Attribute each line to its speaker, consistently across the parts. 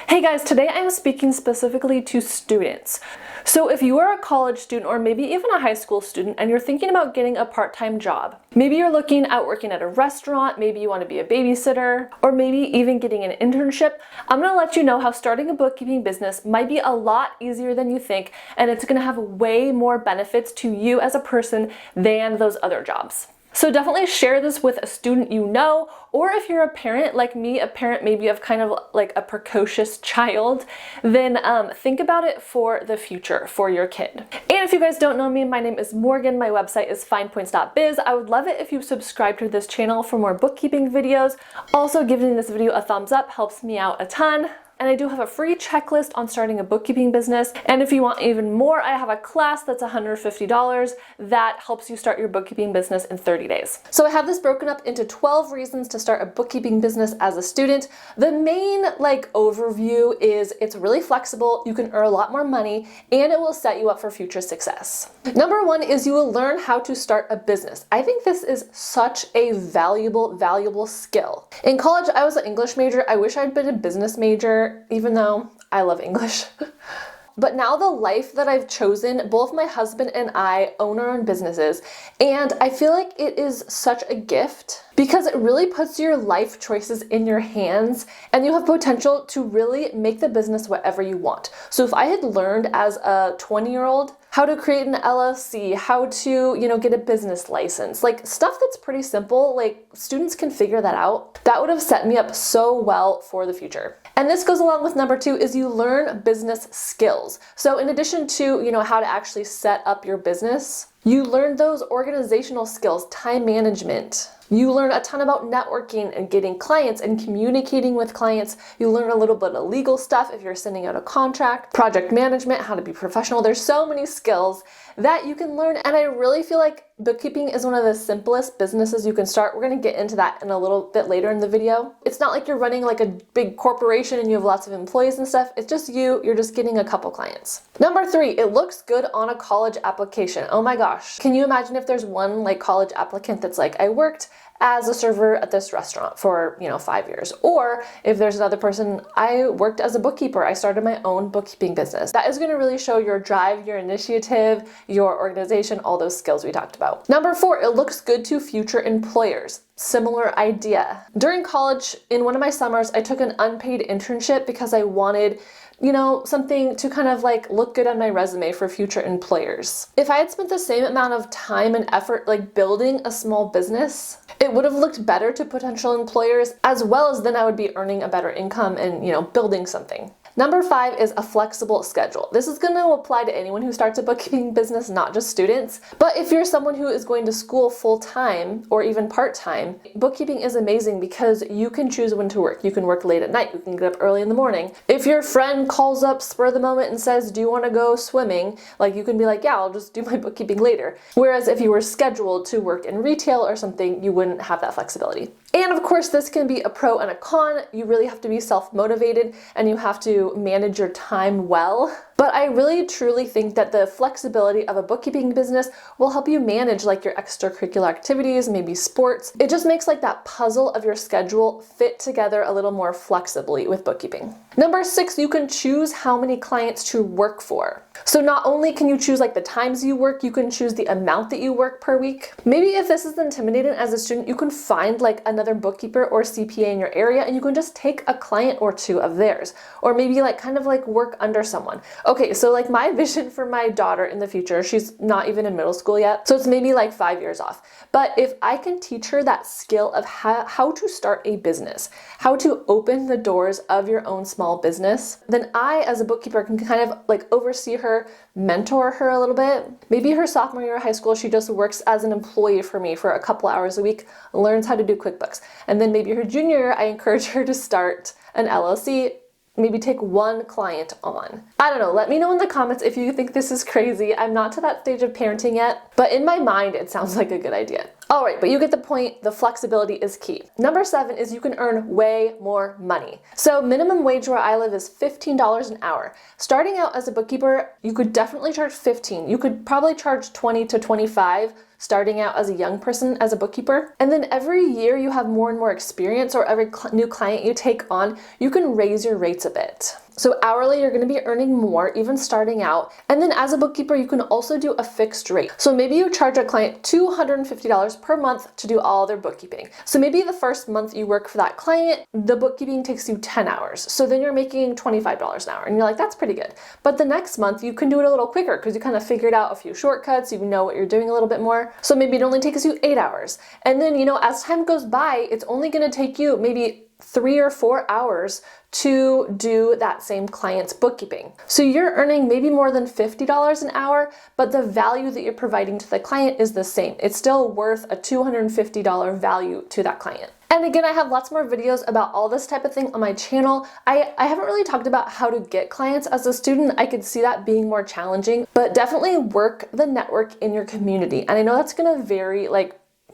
Speaker 1: Hey guys, today I'm speaking specifically to students. So if you are a college student or maybe even a high school student and you're thinking about getting a part-time job, maybe you're looking at working at a restaurant, maybe you want to be a babysitter, or maybe even getting an internship, I'm going to let you know how starting a bookkeeping business might be a lot easier than you think, and it's going to have way more benefits to you as a person than those other jobs. So definitely share this with a student you know, or if you're a parent like me, a parent maybe of kind of like a precocious child, then think about it for the future for your kid. And if you guys don't know me, my name is Morgan. My website is FinePoints.biz. I would love it if you subscribe to this channel for more bookkeeping videos. Also, giving this video a thumbs up helps me out a ton. And I do have a free checklist on starting a bookkeeping business. And if you want even more, I have a class that's $150 that helps you start your bookkeeping business in 30 days. So I have this broken up into 12 reasons to start a bookkeeping business as a student. The main overview is it's really flexible, you can earn a lot more money, and it will set you up for future success. Number one is you will learn how to start a business. I think this is such a valuable skill. In college, I was an English major. I wish I'd been a business major, even though I love English. But now the life that I've chosen, both my husband and I own our own businesses, and I feel like it is such a gift because it really puts your life choices in your hands and you have potential to really make the business whatever you want. So if I had learned as a 20-year-old how to create an LLC, how to, get a business license, stuff that's pretty simple, students can figure that out, that would have set me up so well for the future. And this goes along with number two is you learn business skills. So in addition to, how to actually set up your business, you learn those organizational skills, time management. You learn a ton about networking and getting clients and communicating with clients. You learn a little bit of legal stuff if you're sending out a contract, project management, how to be professional. There's so many skills that you can learn. And I really feel like bookkeeping is one of the simplest businesses you can start. We're going to get into that in a little bit later in the video. It's not like you're running like a big corporation and you have lots of employees and stuff. It's just you're just getting a couple clients. Number three, it looks good on a college application. Oh my gosh. Can you imagine if there's one college applicant that's like, I worked as a server at this restaurant for 5 years, or if there's another person, I worked as a bookkeeper, I started my own bookkeeping business. That is going to really show your drive, your initiative, your organization, all those skills we talked about. Number four, it looks good to future employers. Similar idea. During college, in one of my summers, I took an unpaid internship because I wanted something to kind of look good on my resume for future employers. If I had spent the same amount of time and effort building a small business, it would have looked better to potential employers, as well as then I would be earning a better income and building something. Number five is a flexible schedule. This is going to apply to anyone who starts a bookkeeping business, not just students. But if you're someone who is going to school full-time or even part-time, bookkeeping is amazing because you can choose when to work. You can work late at night. You can get up early in the morning. If your friend calls up spur of the moment and says, do you want to go swimming? You can be like, yeah, I'll just do my bookkeeping later. Whereas if you were scheduled to work in retail or something, you wouldn't have that flexibility. And of course, this can be a pro and a con. You really have to be self-motivated and you have to manage your time well. But I really truly think that the flexibility of a bookkeeping business will help you manage your extracurricular activities, maybe sports. It just makes that puzzle of your schedule fit together a little more flexibly with bookkeeping. Number six, you can choose how many clients to work for. So not only can you choose the times you work, you can choose the amount that you work per week. Maybe if this is intimidating as a student, you can find another bookkeeper or CPA in your area and you can just take a client or two of theirs. Or maybe work under someone. Okay, so my vision for my daughter in the future, she's not even in middle school yet, so it's maybe 5 years off. But if I can teach her that skill of how to start a business, how to open the doors of your own small business, then I, as a bookkeeper, can kind of oversee her, mentor her a little bit. Maybe her sophomore year of high school, she just works as an employee for me for a couple hours a week, learns how to do QuickBooks. And then maybe her junior year, I encourage her to start an LLC, maybe take one client on. I don't know, let me know in the comments if you think this is crazy. I'm not to that stage of parenting yet, but in my mind, it sounds like a good idea. All right, but you get the point. The flexibility is key. Number 7 is you can earn way more money. So minimum wage where I live is $15 an hour. Starting out as a bookkeeper, you could definitely charge 15. You could probably charge 20 to 25 starting out as a young person as a bookkeeper. And then every year you have more and more experience, or every new client you take on, you can raise your rates a bit. So hourly, you're going to be earning more, even starting out. And then as a bookkeeper, you can also do a fixed rate. So maybe you charge a client $250 per month to do all their bookkeeping. So maybe the first month you work for that client, the bookkeeping takes you 10 hours. So then you're making $25 an hour. And you're like, that's pretty good. But the next month you can do it a little quicker because you kind of figured out a few shortcuts. You know what you're doing a little bit more. So maybe it only takes you 8 hours. And then, as time goes by, it's only going to take you maybe 3 or 4 hours to do that same client's bookkeeping. So you're earning maybe more than $50 an hour, but the value that you're providing to the client is the same. It's still worth a $250 value to that client. And again, I have lots more videos about all this type of thing on my channel. I haven't really talked about how to get clients as a student. I could see that being more challenging, but definitely work the network in your community. And I know that's gonna vary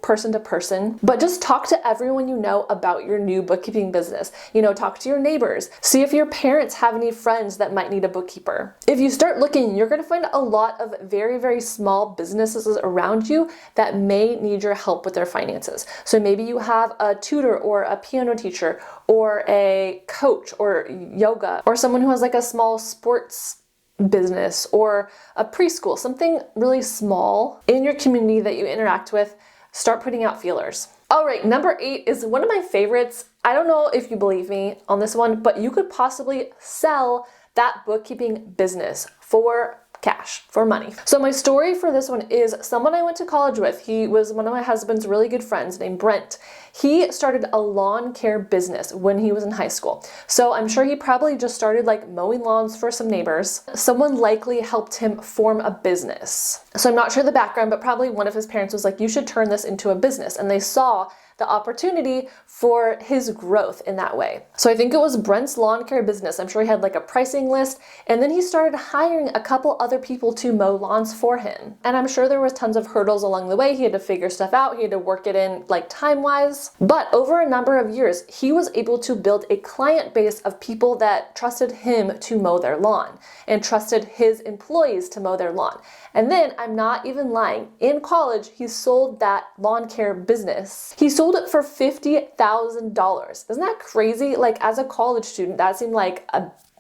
Speaker 1: person to person, but just talk to everyone you know about your new bookkeeping business. Talk to your neighbors. See if your parents have any friends that might need a bookkeeper. If you start looking, you're going to find a lot of very, very small businesses around you that may need your help with their finances. So maybe you have a tutor or a piano teacher or a coach or yoga, or someone who has a small sports business or a preschool, something really small in your community that you interact with. Start putting out feelers. All right, number 8 is one of my favorites. I don't know if you believe me on this one, but you could possibly sell that bookkeeping business for cash, for money. So my story for this one is someone I went to college with. He was one of my husband's really good friends named Brent. He started a lawn care business when he was in high school. So I'm sure he probably just started mowing lawns for some neighbors. Someone likely helped him form a business. So I'm not sure the background, but probably one of his parents was like, you should turn this into a business. And they saw the opportunity for his growth in that way. So I think it was Brent's lawn care business. I'm sure he had a pricing list, and then he started hiring a couple other people to mow lawns for him. And I'm sure there was tons of hurdles along the way. He had to figure stuff out. He had to work it in time-wise. But over a number of years, he was able to build a client base of people that trusted him to mow their lawn and trusted his employees to mow their lawn. And then, I'm not even lying, in college, he sold that lawn care business. He sold it for $50,000. Isn't that crazy? As a college student, that seemed like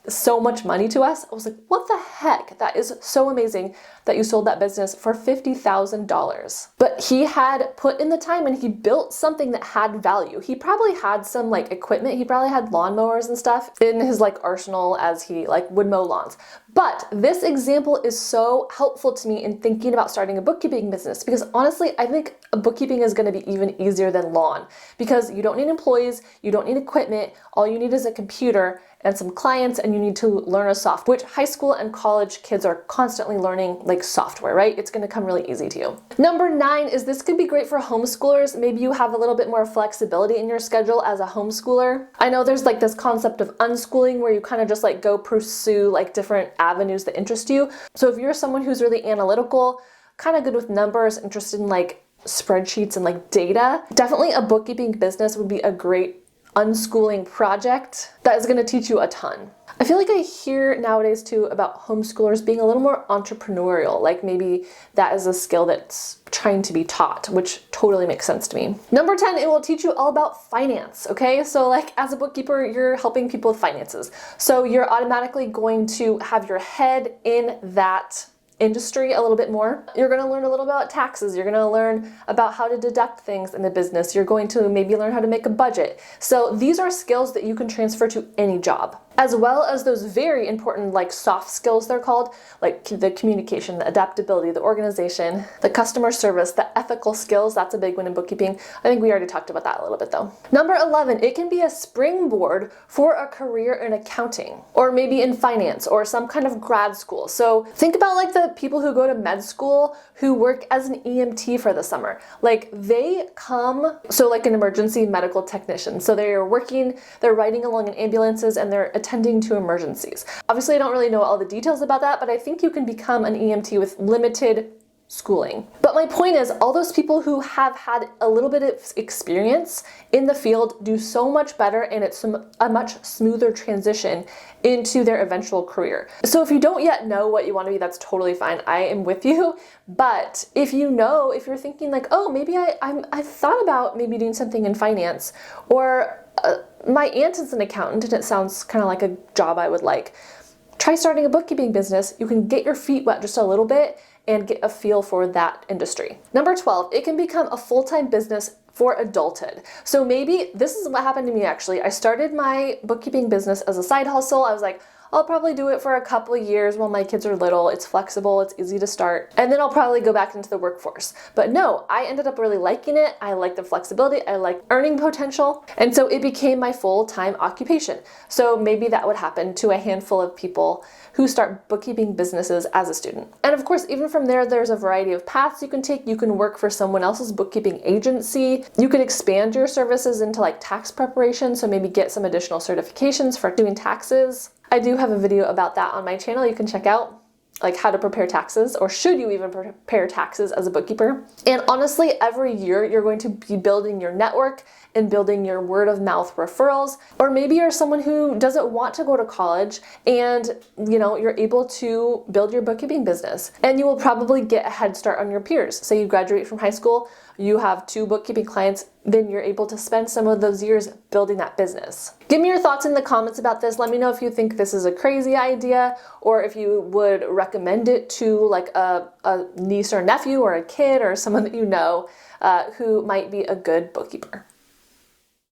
Speaker 1: so much money to us. I was like, what the heck? That is so amazing that you sold that business for $50,000. But he had put in the time and he built something that had value. He probably had some equipment. He probably had lawnmowers and stuff in his arsenal as he would mow lawns. But this example is so helpful to me in thinking about starting a bookkeeping business, because honestly, I think bookkeeping is going to be even easier than lawn, because you don't need employees, you don't need equipment, all you need is a computer and some clients, and you need to learn a software, which high school and college kids are constantly learning software, right? It's going to come really easy to you. Number 9 is this could be great for homeschoolers. Maybe you have a little bit more flexibility in your schedule as a homeschooler. I know there's this concept of unschooling where you kind of just go pursue different avenues that interest you. So if you're someone who's really analytical, kind of good with numbers, interested in spreadsheets and data, definitely a bookkeeping business would be a great unschooling project that is going to teach you a ton. I feel I hear nowadays too about homeschoolers being a little more entrepreneurial, maybe that is a skill that's trying to be taught, which totally makes sense to me. Number 10, it will teach you all about finance, okay? So as a bookkeeper, you're helping people with finances. So you're automatically going to have your head in that industry a little bit more. You're going to learn a little about taxes. You're going to learn about how to deduct things in the business. You're going to maybe learn how to make a budget. So these are skills that you can transfer to any job, as well as those very important soft skills, they're called, the communication, the adaptability, the organization, the customer service, the ethical skills. That's a big one in bookkeeping. I think we already talked about that a little bit though. Number 11, it can be a springboard for a career in accounting, or maybe in finance, or some kind of grad school. So think about the people who go to med school who work as an EMT for the summer. They come, so an emergency medical technician. So they're riding along in ambulances and they're attending to emergencies. Obviously, I don't really know all the details about that, but I think you can become an EMT with limited schooling. But my point is, all those people who have had a little bit of experience in the field do so much better, and it's a much smoother transition into their eventual career. So if you don't yet know what you want to be, that's totally fine. I am with you. But if you know, if you're thinking like, oh, maybe I've thought about maybe doing something in finance, or my aunt is an accountant and it sounds kind of like a job I would like, try starting a bookkeeping business. You can get your feet wet just a little bit and get a feel for that industry. Number 12, it can become a full-time business for adulthood. So maybe this is what happened to me actually. I started my bookkeeping business as a side hustle. I was like, I'll probably do it for a couple of years while my kids are little. It's flexible, it's easy to start, and then I'll probably go back into the workforce. But no, I ended up really liking it. I like the flexibility, I like earning potential, and so it became my full-time occupation. So maybe that would happen to a handful of people who start bookkeeping businesses as a student. And of course, even from there, there's a variety of paths you can take. You can work for someone else's bookkeeping agency. You could expand your services into like tax preparation, so maybe get some additional certifications for doing taxes. I do have a video about that on my channel you can check out, like how to prepare taxes, or should you even prepare taxes as a bookkeeper. And honestly, every year you're going to be building your network and building your word of mouth referrals. Or maybe you're someone who doesn't want to go to college and you're able to build your bookkeeping business, and you will probably get a head start on your peers. Say you graduate from high school, you have 2 bookkeeping clients, then you're able to spend some of those years building that business. Give me your thoughts in the comments about this. Let me know if you think this is a crazy idea, or if you would recommend it to like a niece or nephew or a kid or someone that you know who might be a good bookkeeper.